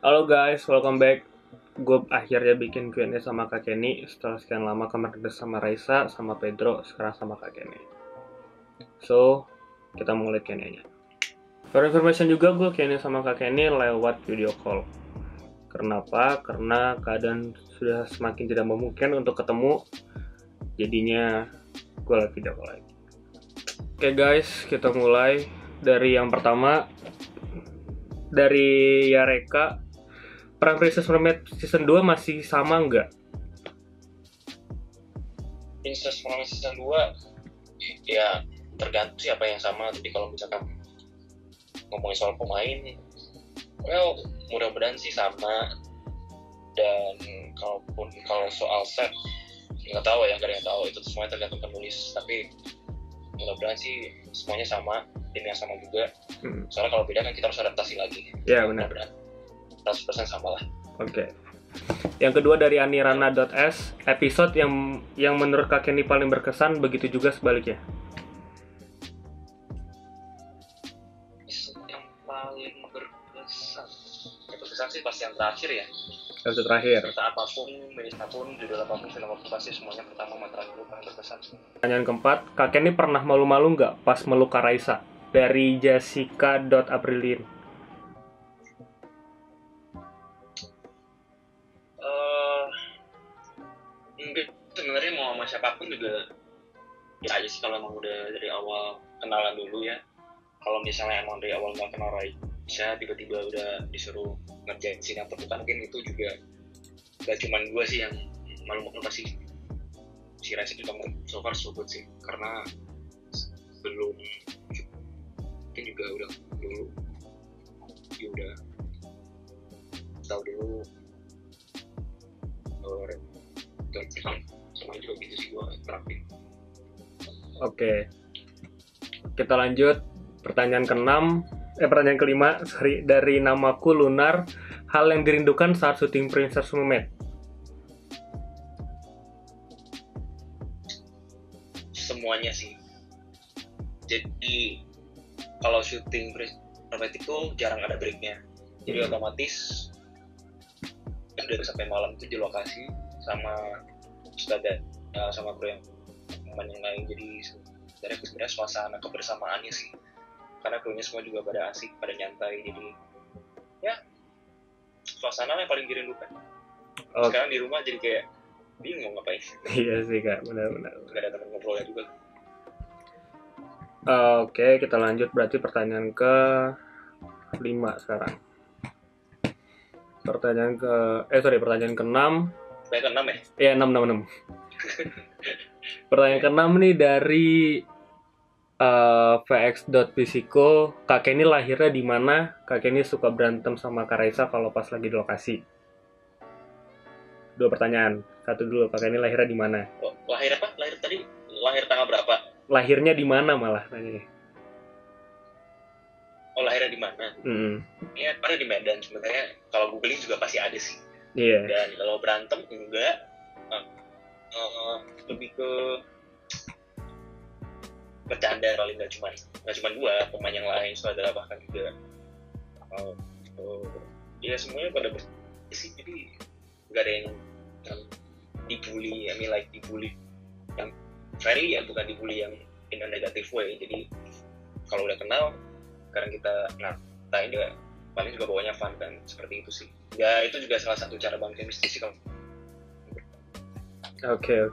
Halo guys, welcome back. Gue akhirnya bikin Q&A sama Kak Kenny setelah sekian lama kemarin sama Raisa, sama Pedro, sekarang sama Kak Kenny. So, kita mulai Q&A-nya. For information juga gue Q&A sama Kak Kenny lewat video call. Kenapa? Karena keadaan sudah semakin tidak memungkinkan untuk ketemu. Jadinya gue lagi video call lagi. Oke guys, kita mulai dari yang pertama. Dari Yareka. Perang Princess Mermaid Season 2 masih sama nggak? Princess Mermaid Season 2 ya tergantung siapa yang sama. Tapi kalau misalkan ngomongin soal pemain, well, mudah-mudahan sih sama. Dan kalau soal set nggak tahu ya, nggak ada yang tahu, itu semuanya tergantung penulis. Tapi mudah-mudahan sih semuanya sama, tim yang sama juga. Soalnya kalau beda kan kita harus adaptasi lagi. Ya benar. 100% sama lah. Oke. Yang kedua dari anirana.s, episode yang menurut Kak Kenny paling berkesan, begitu juga sebaliknya. Episode yang paling berkesan sih pasti yang terakhir ya. Episode terakhir. Cerita apapun, judul apapun, film apapun, pasti semuanya pertama sama terakhir paling berkesan. Pertanyaan keempat, Kak Kenny pernah malu-malu nggak pas meluk Kak Raisa? Dari Jessica.Aprilin. Enggak, sebenarnya mau sama siapapun juga ya aja sih, kalau emang udah dari awal kenalan dulu ya. Kalau misalnya emang dari awal nggak kenal Raisa, tiba-tiba udah disuruh ngerjain scene yang terbuka, mungkin itu juga gak cuman gue sih yang malu-malu, pasti si Raisa juga so far so good sih, karena belum mungkin juga udah dulu dia udah tahu dulu semuanya juga gitu sih gue terapin. Oke. Kita lanjut pertanyaan kelima, dari namaku Lunar. Hal yang dirindukan saat syuting Princess Mermaid. Semuanya sih. Jadi kalau syuting Princess Mermaid itu jarang ada breaknya. Jadi otomatis dari sampai malam itu di lokasi sama sutradara sama kru yang lain. Jadi sebenarnya suasana kebersamaannya sih, karena krunya semua juga pada asik, pada nyantai. Jadi ya suasana yang paling dirindukan. Sekarang di rumah jadi kayak bingung ngapain. Iya sih Kak, benar-benar. Gak ada teman ngobrolnya juga. Oke, kita lanjut berarti pertanyaan ke-5 sekarang. Pertanyaan ke-6. Pertanyaan ke-6 ya? Iya, 6. Pertanyaan ke-6 nih dari vx.psiko. Kak Kenny lahirnya di mana? Kak Kenny suka berantem sama Kak Raisa kalau pas lagi di lokasi. 2 pertanyaan. 1 dulu, Kak Kenny lahirnya di mana? Lahir apa? Lahir tanggal berapa? Lahirnya di mana malah nanya. Lahirnya di mana? Ya, pada di Medan sebenarnya. Kalau googling juga pasti ada sih. Iya. Dan kalau berantem enggak, lebih ke bercanda paling, nggak cuma gua, pemain yang lain, saudara bahkan juga. Ya semuanya pada bersih, jadi nggak ada yang dibully, dibully yang very ya, bukan dibully yang in a negative way. Jadi kalau udah kenal, sekarang kita ngatain juga paling juga bawanya fun kan, seperti itu sih. Ya itu juga salah satu cara bangun chemistry sih kalau. Oke.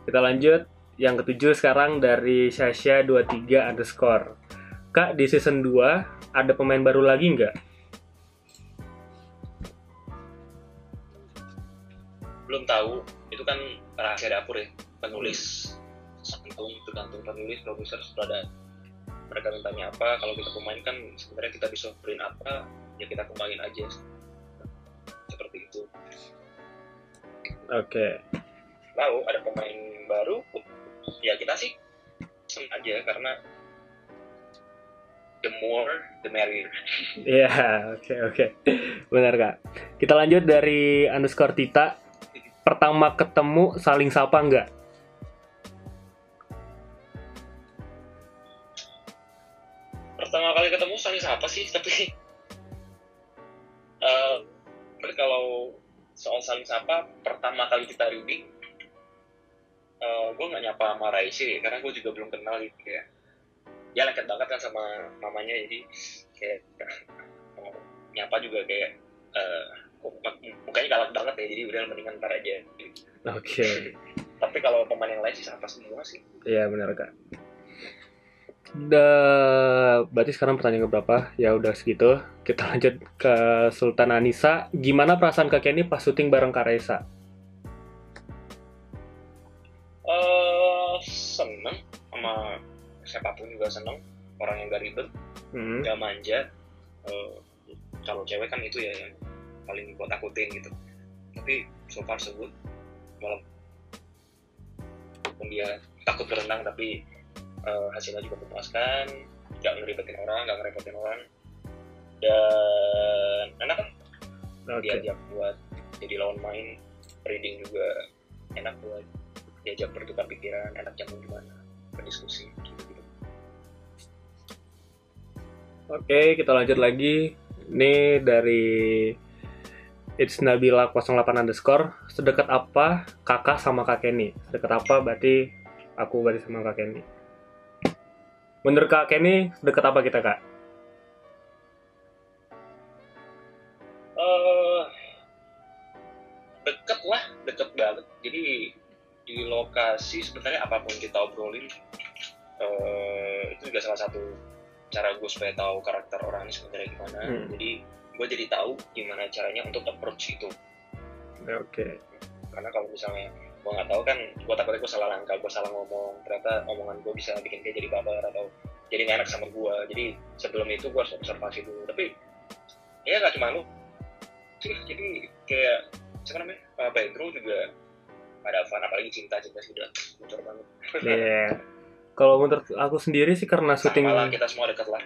Kita lanjut yang ke-7 sekarang dari Sasha23_. Kak, di season 2 ada pemain baru lagi nggak? Belum tahu, itu kan rahasia dapur ya, penulis. Tergantung penulis, produser, sutradara. Mereka mintanya apa, kalau kita pemain kan sebenarnya kita bisa print apa, ya kita kembangin aja. Seperti itu. Oke. Tahu ada pemain baru, ya kita sih senang aja, karena the more the merrier. Iya, oke. Benar Kak. Kita lanjut dari _Tita. Pertama ketemu saling sapa nggak? Pertama kali ketemu saling sapa sih, tapi kalau soal saling sapa, pertama kali kita reading, gue nggak nyapa sama Raisi ya, karena gue juga belum kenal gitu ya. Dia lengket banget kan sama mamanya, jadi kayak nyapa juga kayak mukanya galak banget ya, jadi udah mendingan ntar aja. Oke. Tapi kalau pemain yang lain sih sapa semua sih. Iya benar Kak. Berarti sekarang pertanyaan keberapa? Ya udah segitu. Kita lanjut ke Sultan Anissa. Gimana perasaan Kak Kenny pas syuting bareng Kak Raisa? Seneng, sama siapapun juga seneng. Orang yang gak ribet, gak manja. Kalau cewek kan itu ya yang paling gue takutin gitu. Tapi so far so good. Walaupun dia takut berenang, tapi hasilnya juga memuaskan, nggak ngeribetin orang, nggak ngerepotin orang, dan enak kan. Diajak buat jadi lawan main, reading juga enak buat diajak bertukar pikiran, enak jamu gimana, berdiskusi gitu. Oke, kita lanjut lagi. Ini dari It's Nabila 08_. Sedekat apa kakak sama Kak Kenny? Sedekat apa berarti aku berarti sama Kak Kenny? Menurut Kak Kenny, sedekat apa kita Kak? Deket banget. Jadi di lokasi sebenarnya apapun kita obrolin, itu juga salah satu cara gue supaya tahu karakter orang ini sebenarnya gimana. Jadi gue jadi tahu gimana caranya untuk approach itu. Oke. Karena kalau misalnya gue nggak tahu kan, gue takutnya gue salah langkah, gue salah ngomong, ternyata omongan gue bisa bikin dia jadi baper atau jadi nggak enak sama gue. Jadi sebelum itu gue harus observasi dulu. Tapi ya nggak cuma lu sih, jadi kayak siapa namanya, Pedro juga ada fun, apalagi cinta sudah bocor banget. Kalau menurut aku sendiri sih karena syuting malah kita semua dekat lah.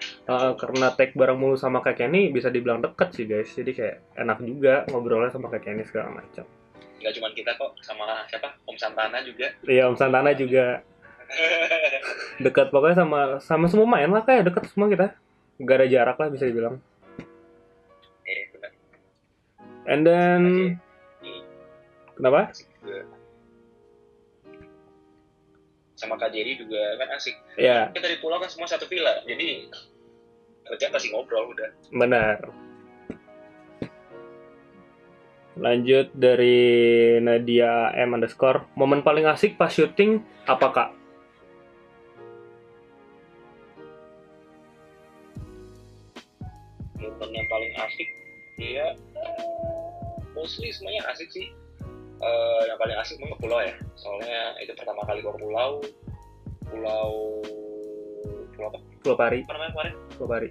Karena take bareng mulu sama Kak Kenny bisa dibilang deket sih guys. Jadi kayak enak juga ngobrolnya sama Kak Kenny segala macam. Gak cuma kita kok, sama siapa? Om Santana juga. Iya, Om Santana juga dekat, pokoknya sama semua main lah, kayak dekat semua kita. Gak ada jarak lah bisa dibilang. Benar. And then kenapa? Sama Kak Jerry juga kan asik. Iya. Kita di pulau kan semua satu villa, jadi kerja pasti ngobrol udah. Benar. Lanjut dari Nadia M_. Momen paling asik pas syuting apa Kak? Momen yang paling asik, ya mostly semuanya asik sih. Yang paling asik mah pulau ya, soalnya itu pertama kali gue pulau apa? Pulau Pari. Apa namanya kemarin?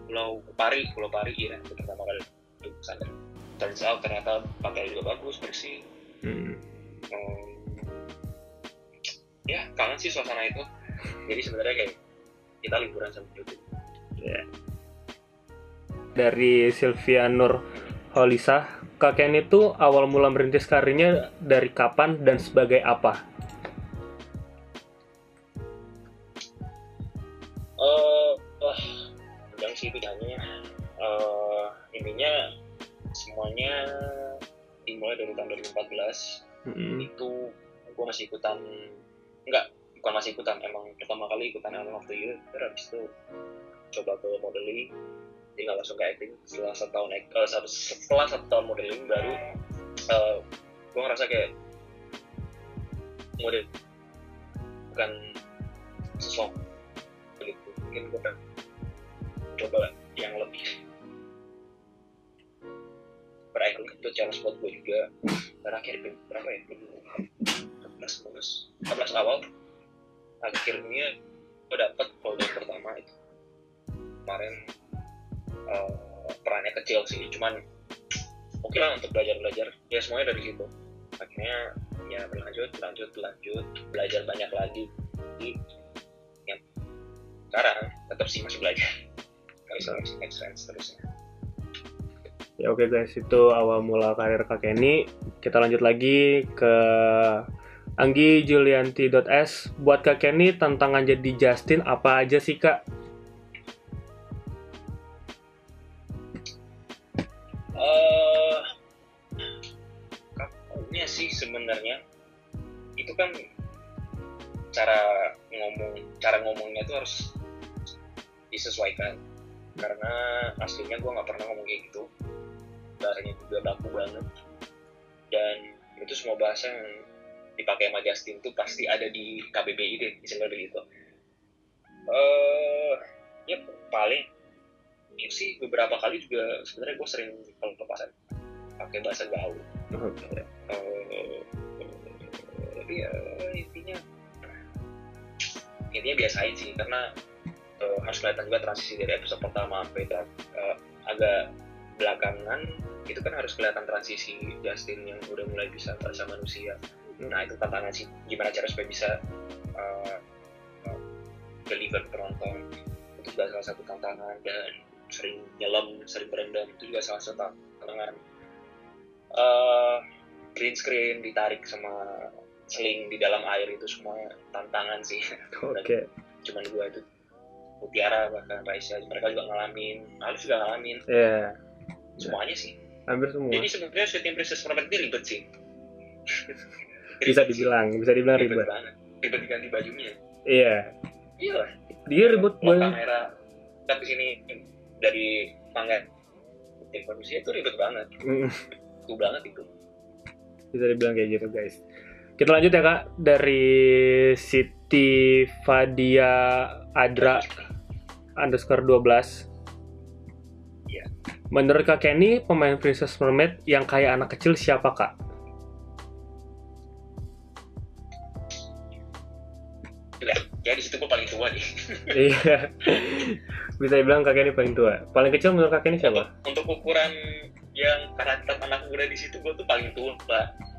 Pulau Pari ya, itu pertama kali itu kesana. Turns out ternyata pantai juga bagus, bersih. Ya kangen sih suasana itu. Jadi sebenarnya kayak kita liburan sama YouTube. Dari Sylvia Nur Holisa, Kak Kenny itu awal mula merintis karirnya dari kapan dan sebagai apa? Yang sih bedanya, intinya semuanya dimulai dari tahun 2014. Itu gue masih ikutan, bukan masih ikutan, emang pertama kali ikutan Album of the Year. Habis itu coba ke modeling, jadi nggak langsung ke acting. Setelah satu tahun modeling baru gue ngerasa kayak model bukan sesuatu gitu. Mungkin gue pengen coba yang lebih berakting. Itu challenge buat gue juga. Terakhir berapa ya? 14 awal akhirnya gue dapet folder pertama itu. Kemarin perannya kecil sih, cuman oke lah untuk belajar ya, semuanya dari situ. Akhirnya ya berlanjut belajar banyak lagi. Yang sekarang tetap sih masih belajar, masih experience terusnya. Ya oke guys, itu awal mula karir Kak Kenny. Kita lanjut lagi ke Anggi Julianti.s. Buat Kak Kenny, tantangan jadi Justin apa aja sih Kak? sebenarnya itu kan cara ngomongnya tuh harus disesuaikan, karena aslinya gue nggak pernah ngomong kayak gitu, bahasanya juga baku banget, dan itu semua bahasa yang dipakai sama Justin tuh pasti ada di KBBI deh, misalnya begitu. Ya paling itu sih, beberapa kali juga sebenarnya gue sering kalau ke pasar pakai bahasa gaul. Oke. Ya intinya biasain sih, karena harus kelihatan juga transisi dari episode pertama sampai agak belakangan itu kan harus kelihatan transisi Justin yang udah mulai bisa bahasa manusia. Nah itu tantangan sih, gimana cara supaya bisa deliver ke penonton, itu juga salah satu tantangan. Dan sering nyelam, sering berendam, itu juga salah satu tantangan. Green screen ditarik sama seling di dalam air, itu semua tantangan sih. Oke. Cuman gue itu, Mutiara bahkan Raisa, mereka juga ngalamin, Alif juga ngalamin. Iya. Semuanya sih. Hampir semua. Jadi sebenarnya syuting Princess Mermaid ini ribet sih. Bisa dibilang ribet. Banget. Ribet diganti bajunya. Iya. Iya lah. Dia ribet banget. Kamera. Tapi sini dari manga tim manusia itu ribet banget. Itu banget itu. Bisa dibilang kayak gitu guys. Kita lanjut ya Kak, dari Siti Fadia Adra _12. Iya. Menurut Kak Kenny, pemain Princess Mermaid yang kayak anak kecil siapa Kak? Ya di situ gue paling tua nih. Iya. Bisa dibilang Kak Kenny paling tua. Paling kecil menurut Kak Kenny siapa? Untuk ukuran yang karakter anak muda di situ, gue tuh paling tua, Pak.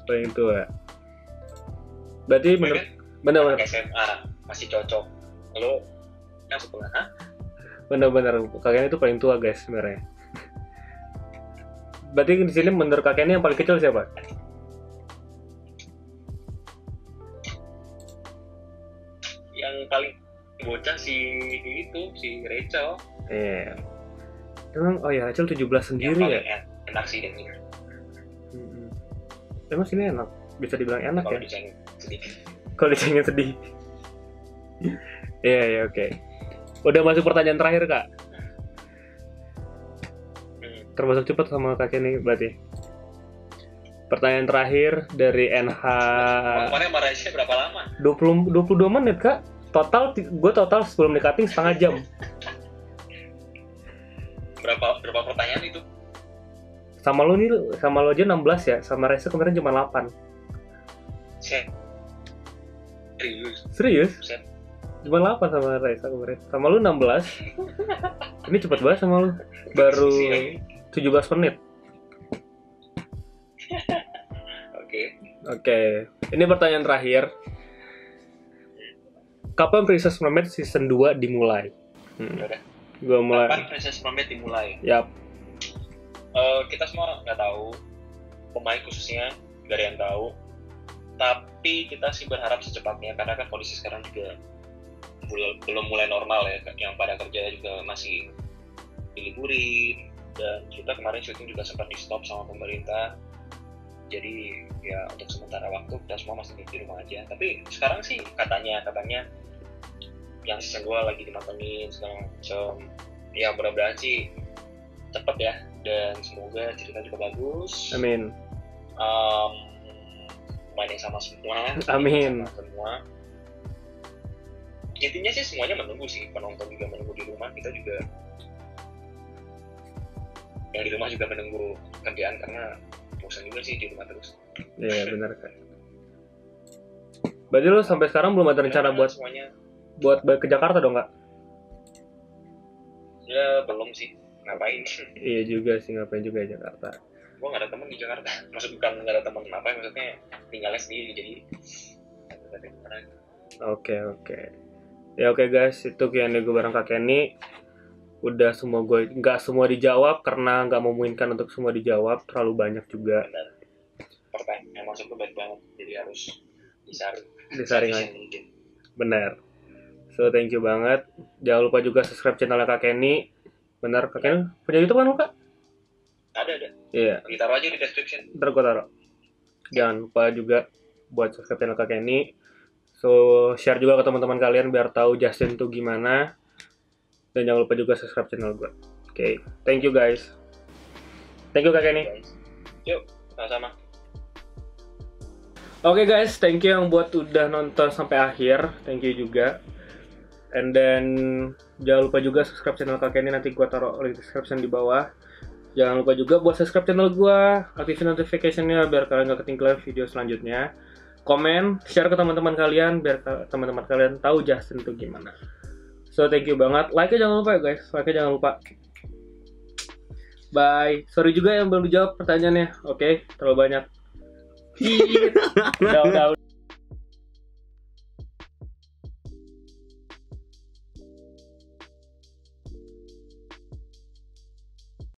Paling tua. Berarti benar-benar SMA masih cocok. Lo yang sebelah, benar-benar Kak Kenny itu paling tua guys sebenarnya. Berarti di sini menurut Kak Kenny yang paling kecil siapa? Yang paling bocah si Rachel. Iya. Emang Rachel 17 sendiri yang ya? Enak sih dan ini. Emang sini enak, bisa dibilang enak Kalau ya? dicengin sedikit. Kalau dicengin sedih. Iya, oke. Udah masuk pertanyaan terakhir Kak. Termasuk cepat sama Kak Kenny berarti. Pertanyaan terakhir dari NH. Kemarin Malaysia berapa lama? 22 menit Kak. Gue total sebelum di cutting setengah jam. Berapa pertanyaan itu? Sama lo aja 16 ya, sama Reza kemarin cuma 8. Serius? Set. Cuma 8 sama Reza kemarin. Sama lu 16. Ini cepet banget sama lu. Baru 17 menit. Oke. Ini pertanyaan terakhir. Kapan Princess Mermaid season 2 dimulai? Udah. Gua mulai. Kapan Princess Mermaid dimulai? Yap. Kita semua nggak tahu, pemain khususnya nggak ada yang tahu, tapi kita sih berharap secepatnya, karena kan kondisi sekarang juga belum mulai normal ya, yang pada kerja juga masih diliburin, dan kita kemarin syuting juga sempat di stop sama pemerintah, jadi ya untuk sementara waktu kita semua masih di rumah aja. Tapi sekarang sih katanya yang season 2 lagi dimatengin segala macam, ya mudah-mudahan sih cepet ya, dan semoga cerita juga bagus. Amin. Main yang sama semua. Amin. Sama semua. Intinya sih semuanya menunggu sih, penonton juga menunggu di rumah, kita juga yang di rumah juga menunggu kerjaan, karena bosan juga sih di rumah terus. Iya benar kan. Berarti lo sampai sekarang belum ada rencana buat balik ke Jakarta dong Kak? Ya belum sih. Ngapain? Iya juga sih, ngapain juga di Jakarta. Gue gak ada temen di Jakarta. Maksud bukan gak ada temen apa, maksudnya tinggalnya sendiri, jadi Oke. Ya oke guys, itu Q&A gue bareng Kak Kenny. Udah semua nggak semua dijawab karena nggak memungkinkan untuk semua dijawab, terlalu banyak juga. Benar. Pertanyaan yang masuk tuh banyak banget, jadi harus disaring aja. Benar. So thank you banget. Jangan lupa juga subscribe channelnya Kak Kenny. Benar, Kak Kenny punya YouTube kan lo Kak? Ada. Iya. Ditaruh aja di description. Ntar gue taruh. Jangan lupa juga buat subscribe channel Kak Kenny. So, share juga ke teman-teman kalian biar tahu Justin tuh gimana. Dan jangan lupa juga subscribe channel gue. Oke, thank you guys. Thank you Kak Kenny. Yuk, sama-sama. Oke guys, thank you yang buat udah nonton sampai akhir. Thank you juga. And then jangan lupa juga subscribe channel Kak Kenny, nanti gue taruh link description di bawah. Jangan lupa juga buat subscribe channel gue, aktifin notification-nya biar kalian gak ketinggalan video selanjutnya. Komen, share ke teman-teman kalian biar teman-teman kalian tahu Justin tuh gimana. So thank you banget. Like-nya jangan lupa ya guys, like-nya jangan lupa. Bye. Sorry juga yang belum dijawab pertanyaannya. Oke, terlalu banyak. Udah.